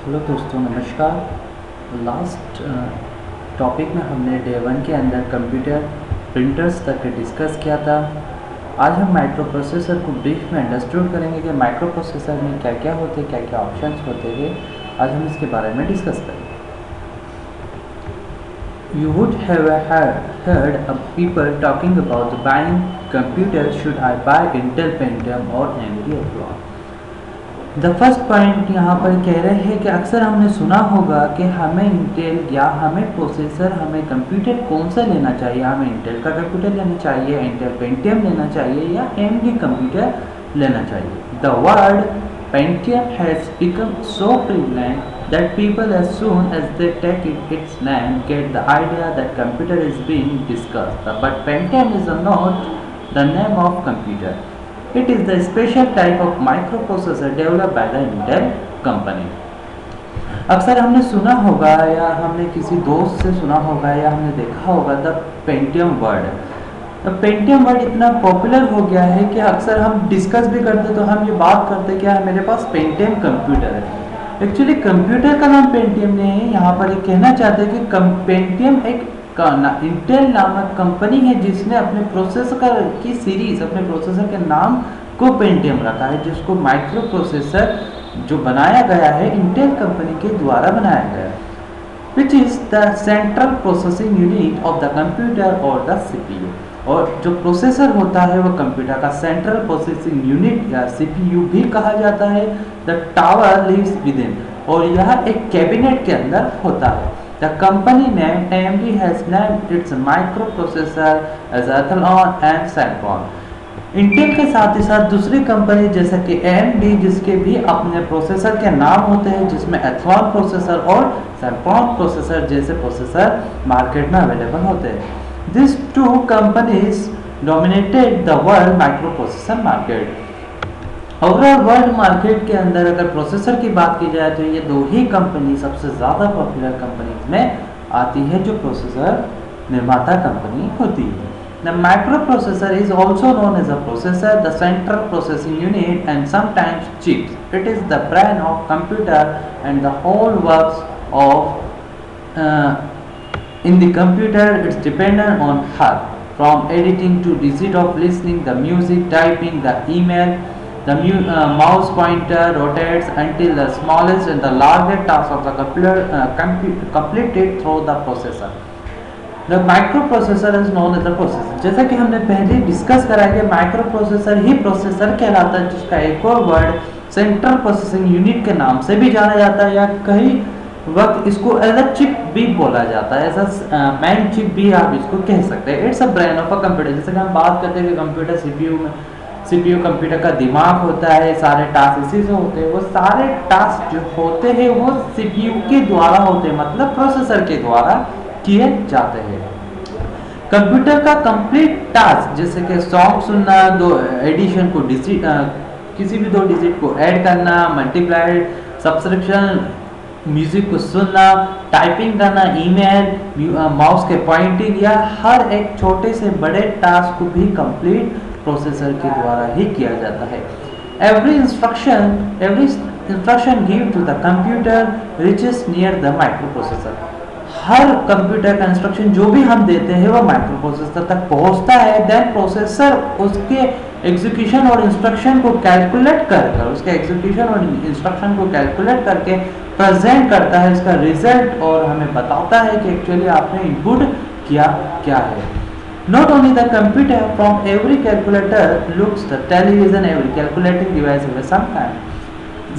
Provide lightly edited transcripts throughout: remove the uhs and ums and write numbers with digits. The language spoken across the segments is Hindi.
हेलो दोस्तों, नमस्कार। लास्ट टॉपिक में हमने डे 1 के अंदर कंप्यूटर प्रिंटर्स तक डिस्कस किया था। आज हम माइक्रो प्रोसेसर को ब्रीफ में अंडरस्टूड करेंगे कि माइक्रो प्रोसेसर में क्या क्या होते हैं, क्या क्या ऑप्शंस होते हैं। आज हम इसके बारे में डिस्कस करेंगे। You would have heard of people talking about buying computers. Should I buy Intel Pentium or AMD Athlon? The first point यहाँ पर कह रहे हैं कि अक्सर हमने सुना होगा कि हमें इंटेल या हमें प्रोसेसर, हमें कंप्यूटर कौन सा लेना चाहिए। हमें इंटेल का कंप्यूटर लेना चाहिए, इंटेल पेंटियम लेना चाहिए या AMD कंप्यूटर लेना चाहिए। The word Pentium has become so prevalent that people, as soon as they take its name, get the idea that computer is being discussed. But Pentium is not the name of computer. It is the special type of microprocessor developed by the Intel company. अक्सर हमने सुना होगा या हमने किसी दोस्त से सुना होगा या हमने देखा होगा the Pentium word. Pentium word इतना पॉपुलर हो गया है कि अक्सर हम डिस्कस भी करते तो हम ये बात करते कि मेरे पास पेंटियम कंप्यूटर है। एक्चुअली कंप्यूटर का नाम पेंटियम नहीं है। यहाँ पर ये कहना चाहते हैं कि पेंटियम एक इंटेल नामक कंपनी है जिसने अपने प्रोसेसर की सीरीज, अपने प्रोसेसर के नाम को पेंटियम रखा है, जिसको माइक्रो प्रोसेसर जो बनाया गया है इंटेल कंपनी के द्वारा बनाया गया है, which is the central processing unit of the computer और द CPU। और जो प्रोसेसर होता है वो कंप्यूटर का सेंट्रल प्रोसेसिंग यूनिट या CPU भी कहा जाता है। The tower lives within, और यह एक कैबिनेट के अंदर होता है। The company name AMD has named its microprocessor as Athlon and Celeron। Intel के साथ ही साथ दूसरी कंपनी जैसे कि AMD, जिसके भी अपने प्रोसेसर के नाम होते हैं, जिसमें Athlon प्रोसेसर और Celeron प्रोसेसर जैसे प्रोसेसर मार्केट में अवेलेबल होते हैं। These two companies dominated the world microprocessor market. Overall world market के अंदर अगर प्रोसेसर की बात की जाए तो ये दो ही कंपनी सबसे ज़्यादा पॉपुलर कंपनीज में आती है जो प्रोसेसर निर्माता कंपनी होती है। The microprocessor is also known as a processor, the central processing unit, and sometimes chips. It is the brain of computer and the whole works of in the computer. It's dependent on her, from editing to digit of listening, the music, typing, the email. The mouse pointer rotates until the smallest and the largest task of the computer completed through the processor. The microprocessor is known as the processor. जैसा कि हमने पहले डिस्कस करा कि माइक्रोप्रोसेसर ही प्रोसेसर कहलाता है, जिसका एक और वर्ड सेंट्रल प्रोसेसिंग यूनिट के नाम से भी जाना जाता है, या कई वक्त इसको एज अ चिप भी बोला जाता है, एज अ मैन चिप भी आप इसको कह सकते हैं। It's a brain of a computer. जैसे कि हम बात करते हैं कि कंप्यूटर CPU कंप्यूटर का दिमाग होता है, सारे टास्क इसी से होते हैं। वो सारे टास्क जो होते हैं वो CPU के द्वारा होते हैं, मतलब प्रोसेसर के द्वारा किए जाते हैं। कंप्यूटर का कंप्लीट टास्क जैसे कि सॉन्ग सुनना, दो एडिशन को किसी भी दो डिजिट को ऐड करना, मल्टीप्लाई, सब्सट्रैक्शन, म्यूजिक को सुनना, टाइपिंग करना, ईमेल, माउस के पॉइंटिंग, या हर एक छोटे से बड़े टास्क को भी कंप्लीट प्रोसेसर के द्वारा ही किया जाता है। Every instruction give to the computer reaches near the microprocessor. हर कंप्यूटर का इंस्ट्रक्शन जो भी हम देते हैं वो माइक्रोप्रोसेसर तक पहुंचता है। देन प्रोसेसर उसके एग्जीक्यूशन और इंस्ट्रक्शन को कैलकुलेट कर उसके एग्जीक्यूशन और इंस्ट्रक्शन को कैलकुलेट करके प्रेजेंट करता है इसका रिजल्ट, और हमें बताता है कि एक्चुअली आपने इनपुट किया क्या है। Not only the computer, from every calculator looks the television, every calculating device of some kind.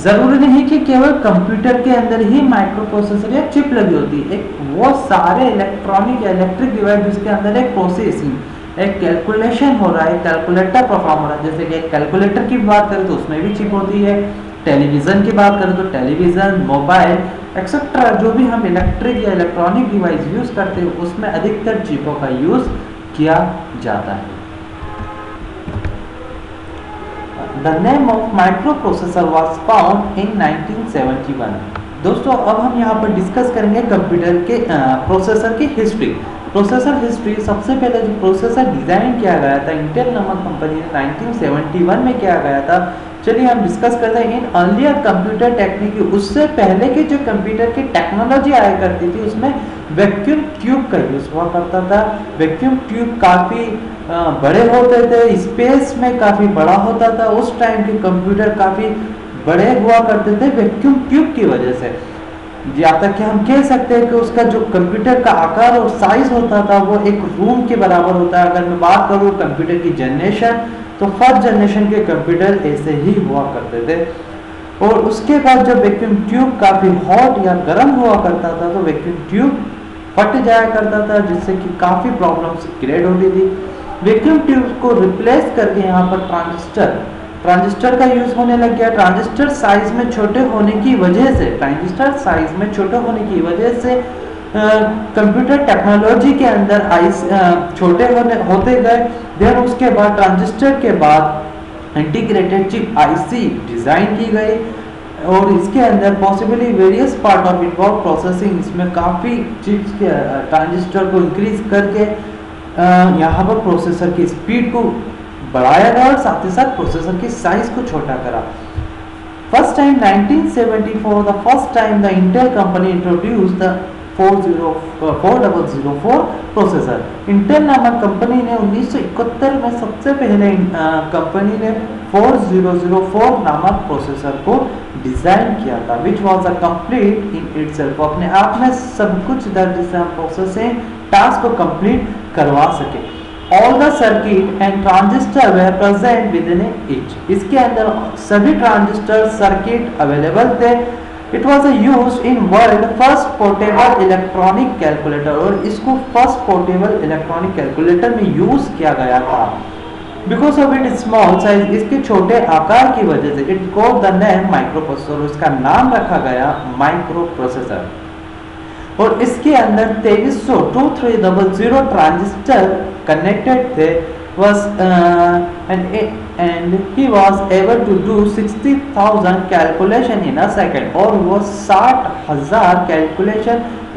जरूरी नहीं कि केवल कंप्यूटर के अंदर ही माइक्रो प्रोसेसर या चिप लगी होती है। एक वो सारे इलेक्ट्रॉनिक या इलेक्ट्रिक डिवाइस जिसके अंदर एक प्रोसेसिंग, एक कैलकुलेशन हो रहा है, कैलकुलेटर परफॉर्म हो रहा है। जैसे कि एक कैलकुलेटर की बात करें तो उसमें भी चिप होती है, टेलीविज़न की बात करें तो टेलीविज़न, मोबाइल एक्सेट्रा जो भी हम इलेक्ट्रिक या इलेक्ट्रॉनिक डिवाइस यूज़ करते हैं उसमें अधिकतर चिपों का यूज़ किया जाता है। The name of microprocessor was found in 1971. दोस्तों अब हम यहाँ पर डिस्कस करेंगे कंप्यूटर के प्रोसेसर की हिस्ट्री। प्रोसेसर हिस्ट्री, सबसे पहले जो प्रोसेसर डिज़ाइन किया गया था इंटेल नामक कंपनी ने 1971 में किया गया था। चलिए हम डिस्कस करते हैं इन अर्लियर कंप्यूटर टेक्निक। उससे पहले की जो कंप्यूटर की टेक्नोलॉजी आया करती थी उसमें वैक्यूम ट्यूब का यूज़ हुआ करता था। वैक्यूम ट्यूब काफ़ी बड़े होते थे, स्पेस में काफ़ी बड़ा होता था। उस टाइम के कंप्यूटर काफ़ी बड़े हुआ करते थे वैक्यूम ट्यूब की वजह से। या तक कि हम कह सकते हैं कि उसका जो कंप्यूटर का आकार और साइज होता था वो एक रूम के बराबर होता है। अगर मैं बात करूँ कंप्यूटर की जनरेशन, तो फर्स्ट जनरेशन के कंप्यूटर ऐसे ही हुआ करते थे। और उसके बाद जब वैक्यूम ट्यूब काफ़ी हॉट या गर्म हुआ करता था तो वैक्यूम ट्यूब फट जाया करता था, जिससे कि काफ़ी प्रॉब्लम्स क्रिएट होती थी। वैक्यूम ट्यूब को रिप्लेस करके यहाँ पर ट्रांजिस्टर का यूज होने लग गया। ट्रांजिस्टर साइज में छोटे होने की वजह से कंप्यूटर टेक्नोलॉजी के अंदर छोटे होते गए। देन उसके बाद ट्रांजिस्टर के बाद इंटीग्रेटेड चिप आईसी डिजाइन की गई और इसके अंदर possibly various part of involve processing, इसमें काफ़ी चिप्स के ट्रांजिस्टर को इंक्रीज करके यहाँ पर प्रोसेसर की स्पीड को बढ़ाया गया और साथ ही साथ प्रोसेसर की साइज को छोटा करा। First time 1974 the first time the Intel company introduce the 4004 processor. Intel नामक कंपनी ने 1971 में सबसे पहले कंपनी ने 4004 नामक प्रोसेसर को डिजाइन किया था, which was a complete in itself. अपने आप में सब कुछ था जिससे हम प्रोसेसिंग टास्क को कंप्लीट करवा सके। All the circuit and transistor were present within it. इसके अंदर सभी ट्रांजिस्टर सर्किट अवेलेबल थे। It was used in world first portable electronic calculator और इसको फर्स्ट पोर्टेबल इलेक्ट्रॉनिक कैलकुलेटर में यूज किया गया था। Because of its small size, इसके छोटे आकार की वजह से it got the name microprocessor, उसका नाम रखा गया माइक्रो प्रोसेसर। और इसके अंदर 2300 ट्रांजिस्टर कनेक्टेड थे and he was able to do 60,000 calculation in a second, और वो 60,000 कैलकुलेशन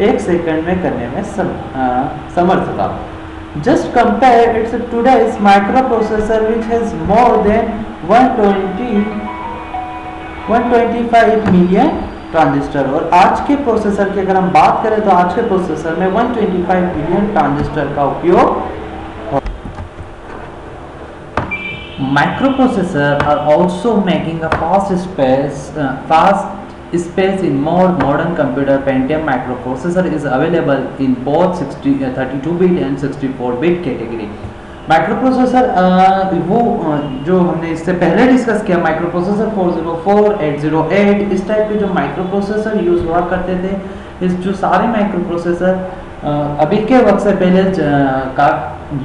एक सेकंड में करने में समर्थ था। Just compare it's today's micro processor which has more than 125 million transistor. और आज के प्रोसेसर की अगर हम बात करें तो आज के प्रोसेसर में 125 मिलियन ट्रांजिस्टर का उपयोग। Microprocessors are also making a fast space in more modern computer. Pentium microprocessor is available in both 32-bit and 64-bit category. Microprocessor वो जो हमने इससे पहले डिस्कस किया, माइक्रोप्रोसेसर 404, 808 इस टाइप के जो माइक्रोप्रोसेसर यूज़ हुआ करते थे, इस जो सारे माइक्रोप्रोसेसर अभी के वक्त से पहले का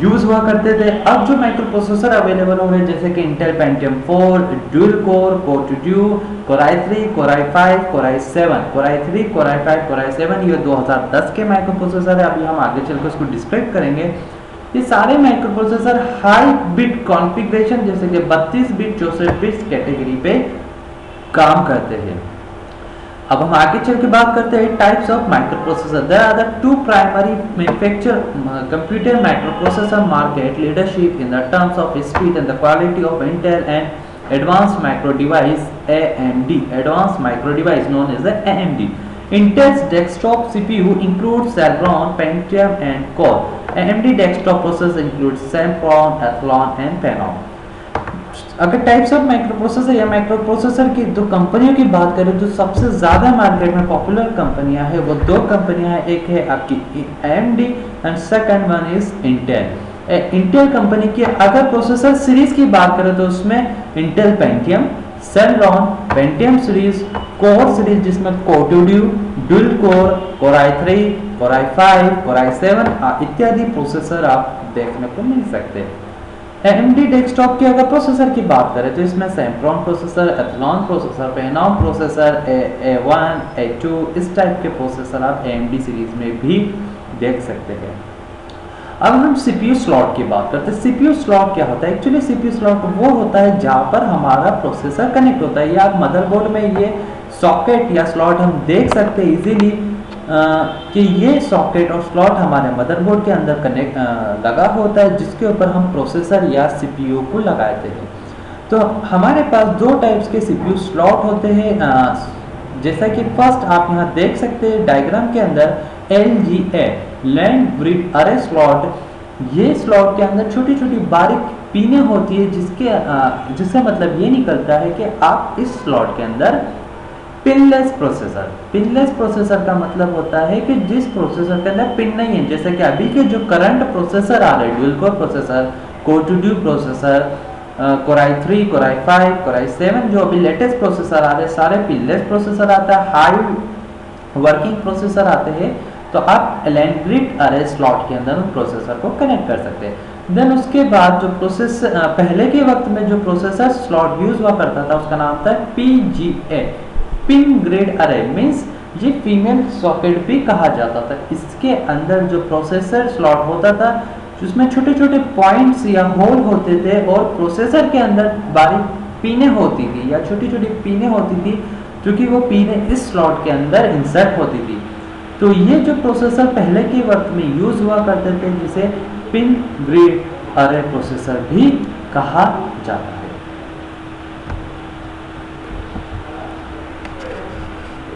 यूज़ हुआ करते थे। अब जो माइक्रोप्रोसेसर अवेलेबल हो रहे जैसे कि Intel Pentium 4, dual core, core two duo, core i3, core i5, core i7, core i3, core i5, core i7, ये 2010 के माइक्रोप्रोसेसर है। अभी हम आगे चलकर उसको डिस्क्राइब करेंगे। ये सारे माइक्रोप्रोसेसर हाई बिट कॉन्फ़िगरेशन जैसे कि 32 बिट 64 बिट कैटेगरी पे काम करते हैं। अब हम आगे चल के बात करते हैं types of microprocessor. There are the two primary manufacture computer microprocessor market leadership in the terms of speed and the quality of Intel and advanced micro device AMD, advanced micro device known as the AMD. Intel's desktop CPU includes Celeron, Pentium and Core. AMD desktop processors include Sempron, Athlon and Phenom. अगर टाइप्स ऑफ माइक्रोप्रोसेसर या माइक्रोप्रोसेसर की दो कंपनियों की बात करें तो सबसे ज़्यादा मार्केट में पॉपुलर कंपनियां हैं वो दो कंपनियां हैं, एक है आपकी AMD and second one is Intel. Intel company की अगर प्रोसेसर सीरीज की बात करें तो उसमें Intel Pentium, Celeron, Pentium series, core series जिसमें core two duo, dual core, core i3, core i5, core i7 इत्यादि प्रोसेसर आप देखने को मिल सकते हैं। AMD डेस्कटॉप की अगर प्रोसेसर की बात करें तो इसमें Sempron processor, Athlon processor, Phenom processor, A1, A2 इस टाइप के प्रोसेसर आप AMD सीरीज में भी देख सकते हैं। अब हम CPU स्लॉट की बात करते हैं। CPU स्लॉट क्या होता है? एक्चुअली CPU स्लॉट वो होता है जहाँ पर हमारा प्रोसेसर कनेक्ट होता है, या आप मदरबोर्ड में ये सॉकेट या स्लॉट हम देख सकते हैं इजीली कि ये सॉकेट और स्लॉट हमारे मदरबोर्ड के अंदर कनेक्ट लगा होता है, जिसके ऊपर हम प्रोसेसर या सीपीयू को लगाते हैं। तो हमारे पास दो टाइप्स के सीपीयू स्लॉट होते हैं, जैसा कि फर्स्ट आप यहाँ देख सकते हैं डायग्राम के अंदर LGA लैंड ग्रिड अरे स्लॉट। ये स्लॉट के अंदर छोटी छोटी बारीक पिने होती है, जिसका मतलब ये निकलता है कि आप इस स्लॉट के अंदर पिनलेस प्रोसेसर का मतलब होता है कि जिस प्रोसेसर के अंदर पिन नहीं है, जैसे कि अभी के जो करंट प्रोसेसर आ रहे हैं dual core processor, core two duo processor, core i 3, core i 5, core i 7, जो अभी लेटेस्ट प्रोसेसर आ रहे हैं सारे पिनलेस प्रोसेसर आता है, हाई वर्किंग प्रोसेसर आते हैं। तो आप लैंड ग्रिड अरे स्लॉट के अंदर उन प्रोसेसर को कनेक्ट कर सकते हैं। देन उसके बाद जो पहले के वक्त में जो प्रोसेसर स्लॉट यूज हुआ करता था उसका नाम था PGA, पिन ग्रिड अरे, मीन्स ये फीमेल सॉकेट भी कहा जाता था। इसके अंदर जो प्रोसेसर स्लॉट होता था जिसमें छोटे छोटे पॉइंट्स या होल होते थे और प्रोसेसर के अंदर बारीक पिने होती थी या छोटी छोटी पिने होती थी, क्योंकि वो पिने इस स्लॉट के अंदर इंसर्ट होती थी। तो ये जो प्रोसेसर पहले के वक्त में यूज हुआ करते थे जिसे पिन ग्रिड अरे प्रोसेसर भी कहा जाता है।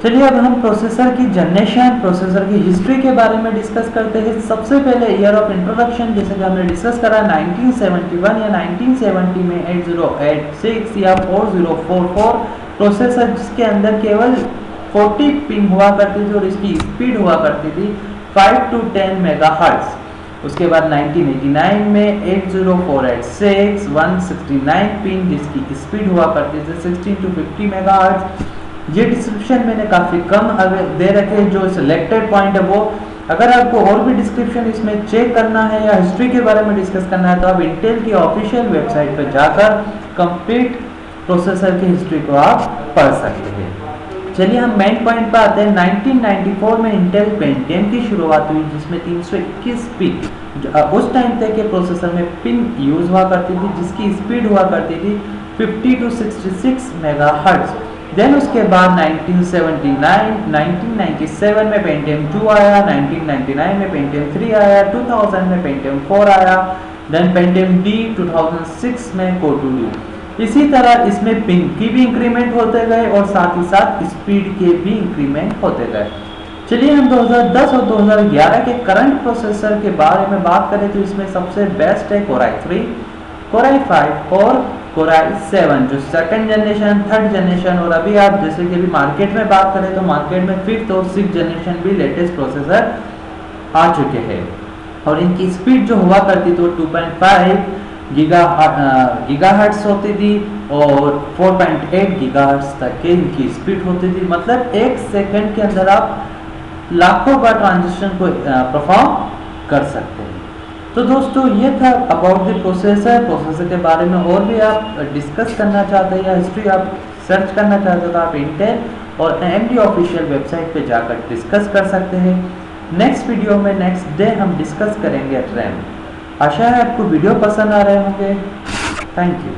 चलिए अब हम प्रोसेसर की जनरेशन, प्रोसेसर की हिस्ट्री के बारे में डिस्कस करते हैं। सबसे पहले ईयर ऑफ इंट्रोडक्शन, जैसे कि हमने डिस्कस करा 1971 या 1970 में 8086 या 4044 प्रोसेसर, जिसके अंदर केवल 40 पिन हुआ करती थी और इसकी स्पीड हुआ करती थी 5 to 10 मेगाहर्ट्ज। उसके बाद 1989 में 80486 169 पिन, जिसकी स्पीड हुआ करती थी 16 to 50 मेगाहर्ट्ज। ये डिस्क्रिप्शन मैंने काफ़ी कम दे रखे, जो सिलेक्टेड पॉइंट है वो, अगर आपको और भी डिस्क्रिप्शन इसमें चेक करना है या हिस्ट्री के बारे में डिस्कस करना है तो आप इंटेल की ऑफिशियल वेबसाइट पर जाकर कंप्लीट प्रोसेसर की हिस्ट्री को आप पढ़ सकते हैं। चलिए हम मेन पॉइंट पर आते हैं। 1994 में इंटेल पेंटियम की शुरुआत हुई, जिसमें 321 पिन उस टाइम तक के प्रोसेसर में पिन यूज हुआ करती थी, जिसकी स्पीड हुआ करती थी 50 to 66 मेगाहर्ट्ज। देन उसके बाद 1997 में पेंटियम 2 आया, 1999 में पेंटियम 3 आया, 2000 में पेंटियम 4 आया, देन पेंटियम D 2006 में कोर टू ड्यू। इसी तरह इसमें पिन की भी इंक्रीमेंट होते गए और साथ ही साथ स्पीड के भी इंक्रीमेंट होते गए। चलिए हम 2010 और 2011 के करंट प्रोसेसर के बारे में बात करें तो इसमें सबसे बेस्ट है कोराई 3, कोराई 5 और कोराई 7, जो सेकंड जनरेशन, थर्ड जनरेशन, और अभी आप जैसे कि अभी मार्केट में बात करें तो मार्केट में 5th और 6th जनरेशन भी लेटेस्ट प्रोसेसर आ चुके हैं। और इनकी स्पीड जो हुआ करती थी 2.5 गीगाहर्ट्ज होती थी और 4.8 गीगाहर्ट्ज तक के इनकी स्पीड होती थी। मतलब एक सेकंड के अंदर आप लाखों बार ट्रांजिशन को परफॉर्म कर सकते हैं। तो दोस्तों ये था अबाउट द प्रोसेसर के बारे में। और भी आप डिस्कस करना चाहते हैं या हिस्ट्री आप सर्च करना चाहते हो तो आप इंटेल और AMD ऑफिशियल वेबसाइट पे जाकर डिस्कस कर सकते हैं। नेक्स्ट वीडियो में नेक्स्ट डे हम डिस्कस करेंगे रैम। आशा है आपको वीडियो पसंद आ रहे होंगे। Thank you.